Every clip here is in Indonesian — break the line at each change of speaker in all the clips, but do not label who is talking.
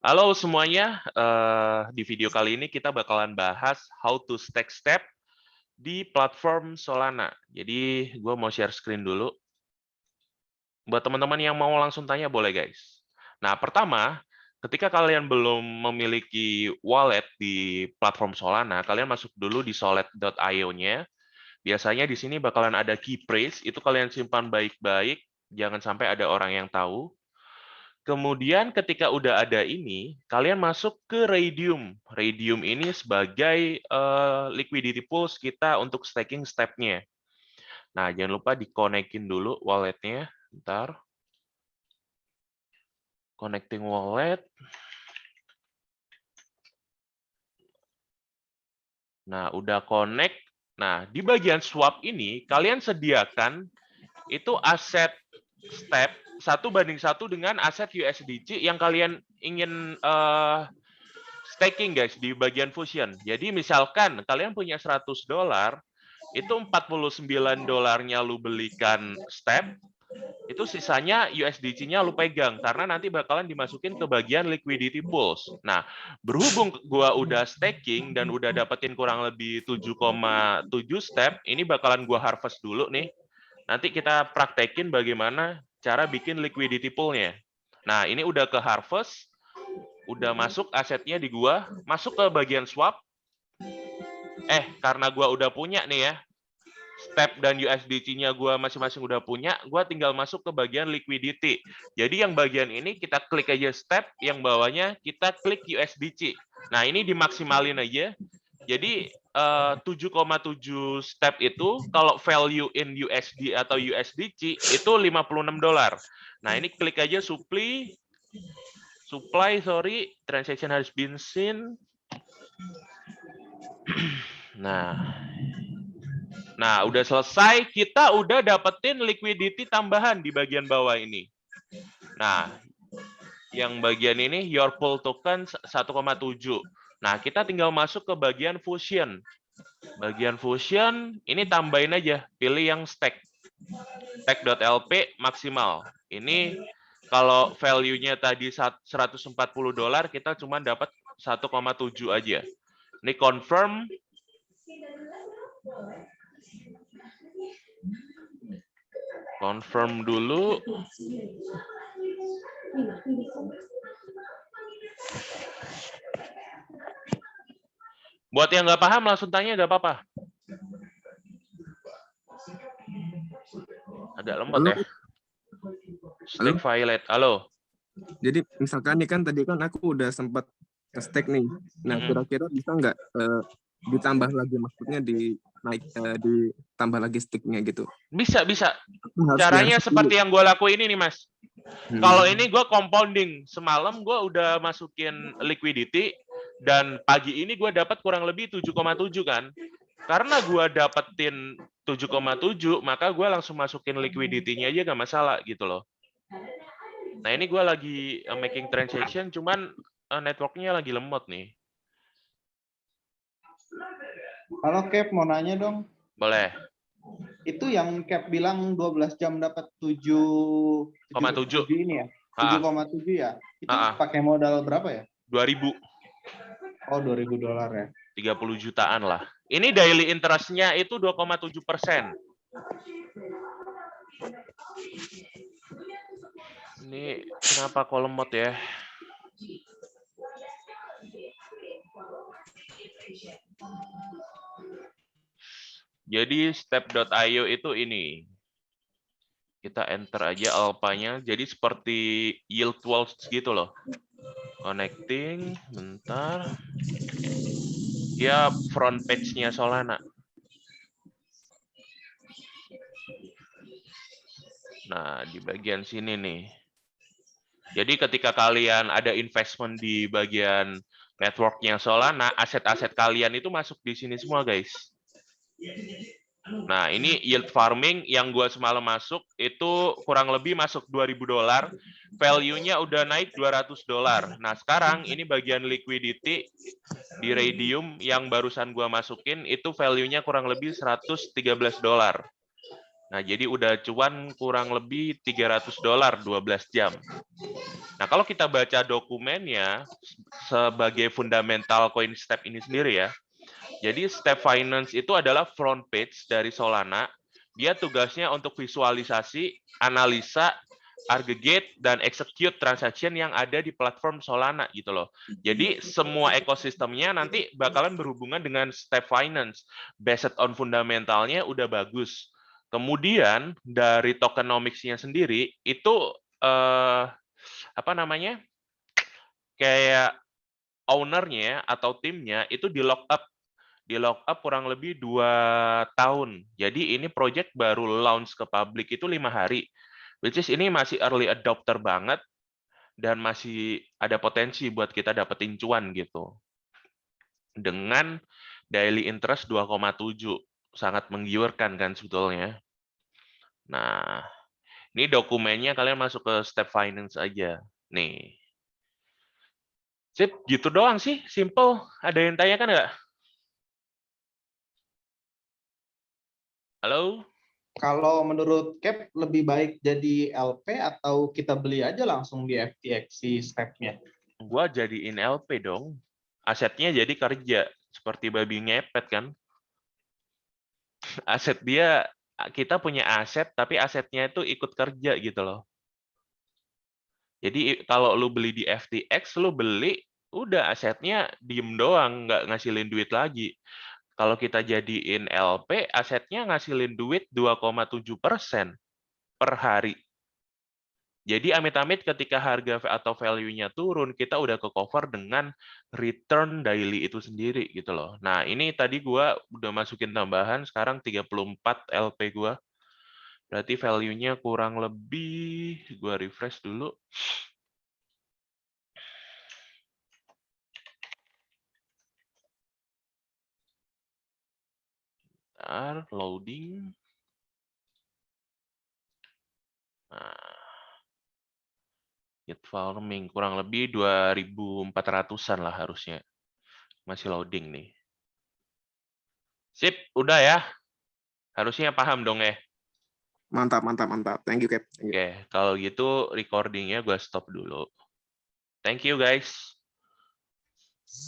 Halo semuanya, di video kali ini kita bakalan bahas how to stack step di platform Solana. Jadi gue mau share screen dulu. Buat teman-teman yang mau langsung tanya boleh guys. Nah pertama, ketika kalian belum memiliki wallet di platform Solana, kalian masuk dulu di solid.io-nya. Biasanya di sini bakalan ada key phrase, itu kalian simpan baik-baik, jangan sampai ada orang yang tahu. Kemudian ketika udah ada ini, kalian masuk ke Raydium. Raydium ini sebagai liquidity pools kita untuk staking step-nya. Nah, jangan lupa dikonekin dulu wallet-nya. Bentar. Connecting wallet. Nah, udah connect. Nah, di bagian swap ini, kalian sediakan itu aset step 1:1 dengan aset USDC yang kalian ingin staking guys di bagian fusion. Jadi misalkan kalian punya $100, itu $49 lu belikan step, itu sisanya USDC-nya lu pegang karena nanti bakalan dimasukin ke bagian liquidity pools. Nah, berhubung gua udah staking dan udah dapetin kurang lebih 7,7 step, ini bakalan gua harvest dulu nih. Nanti kita praktekin bagaimana cara bikin liquidity pool-nya. Nah, ini udah ke harvest, udah masuk asetnya di gua, masuk ke bagian swap. Karena gua udah punya nih ya, step dan USDC-nya gua masing-masing udah punya, gua tinggal masuk ke bagian liquidity. Jadi yang bagian ini kita klik aja step, yang bawahnya kita klik USDC. Nah, ini dimaksimalin aja. Jadi 7,7 step itu kalau value in USD atau USDC itu $56. Nah, ini klik aja supply, transaction has been seen. Nah, udah selesai, kita udah dapetin liquidity tambahan di bagian bawah ini. Nah, yang bagian ini your pool token 1,7. Nah, kita tinggal masuk ke bagian fusion. Bagian fusion, ini tambahin aja, pilih yang stack. Stack.lp maksimal. Ini kalau value-nya tadi $140, kita cuma dapat 1,7 aja. Ini confirm. Confirm dulu. Buat yang nggak paham, langsung tanya, nggak apa-apa. Agak lembut ya. Stack violet. Halo.
Jadi misalkan nih kan tadi kan aku udah sempat nge-stack nih. Nah, kira-kira bisa nggak ditambah lagi, maksudnya ditambah lagi sticknya gitu?
Bisa. Caranya seperti yang gue lakuin ini, Mas. Kalau ini gue compounding. Semalam gue udah masukin liquidity, dan pagi ini gue dapat kurang lebih 7,7 kan. Karena gue dapetin 7,7, maka gue langsung masukin liquidity-nya aja nggak masalah gitu loh. Nah, ini gue lagi making transaction, cuman networknya lagi lemot nih.
Halo Cap, mau nanya dong.
Boleh.
Itu yang Cap bilang 12 jam dapat 7,7 ini ya? 7,7 ya? Itu pakai modal berapa ya?
2.000.
Oh, $2.000 ya?
30 jutaan lah. Ini daily interest-nya itu 2,7%. Ini kenapa kok lemot ya? Jadi step.io itu ini. Kita enter aja alpanya. Jadi seperti yield walls gitu loh. Connecting, bentar. Ya front page-nya Solana. Nah, di bagian sini nih. Jadi ketika kalian ada investment di bagian networknya Solana, aset-aset kalian itu masuk di sini semua, guys. Nah, ini yield farming yang gua semalam masuk, itu kurang lebih masuk $2.000. Value-nya udah naik $200. Nah, sekarang ini bagian liquidity di Raydium yang barusan gua masukin, itu value-nya kurang lebih $113. Nah, jadi udah cuan kurang lebih $300 12 jam. Nah, kalau kita baca dokumennya sebagai fundamental CoinStep ini sendiri ya. Jadi Step Finance itu adalah front page dari Solana. Dia tugasnya untuk visualisasi, analisa, aggregate, dan execute transaction yang ada di platform Solana gitu loh. Jadi semua ekosistemnya nanti bakalan berhubungan dengan Step Finance. Based on fundamentalnya udah bagus. Kemudian dari tokenomics-nya sendiri itu apa namanya? Kayak owner-nya atau timnya itu di lock up kurang lebih 2 tahun. Jadi ini project baru launch ke publik itu 5 hari. Which is ini masih early adopter banget dan masih ada potensi buat kita dapetin cuan gitu. Dengan daily interest 2,7. Sangat menggiurkan kan sebetulnya. Nah, ini dokumennya kalian masuk ke Step Finance aja. Nih. Sip, gitu doang sih. Simple. Ada yang tanyakan nggak? Halo?
Kalau menurut Cap lebih baik jadi LP atau kita beli aja langsung di FTX si stepnya?
Gua jadiin LP dong. Asetnya jadi kerja. Seperti babi ngepet kan. Aset dia, kita punya aset, tapi asetnya itu ikut kerja gitu loh. Jadi kalau lu beli di FTX, lu beli, udah asetnya diem doang, nggak ngasilin duit lagi. Kalau kita jadiin LP, asetnya ngasilin duit 2,7% per hari. Jadi amit-amit ketika harga atau value-nya turun, kita udah ke cover dengan return daily itu sendiri gitu loh. Nah, ini tadi gua udah masukin tambahan, sekarang 34 LP gua. Berarti value-nya kurang lebih, gua refresh dulu. Bentar, loading. Nah, Yield farming kurang lebih 2.400-an lah harusnya. Masih loading nih. Sip, udah ya. Harusnya paham dong ya.
Mantap, mantap, mantap. Thank you, Cap. Thank you.
Oke, kalau gitu recordingnya gue stop dulu. Thank you guys.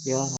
Ya.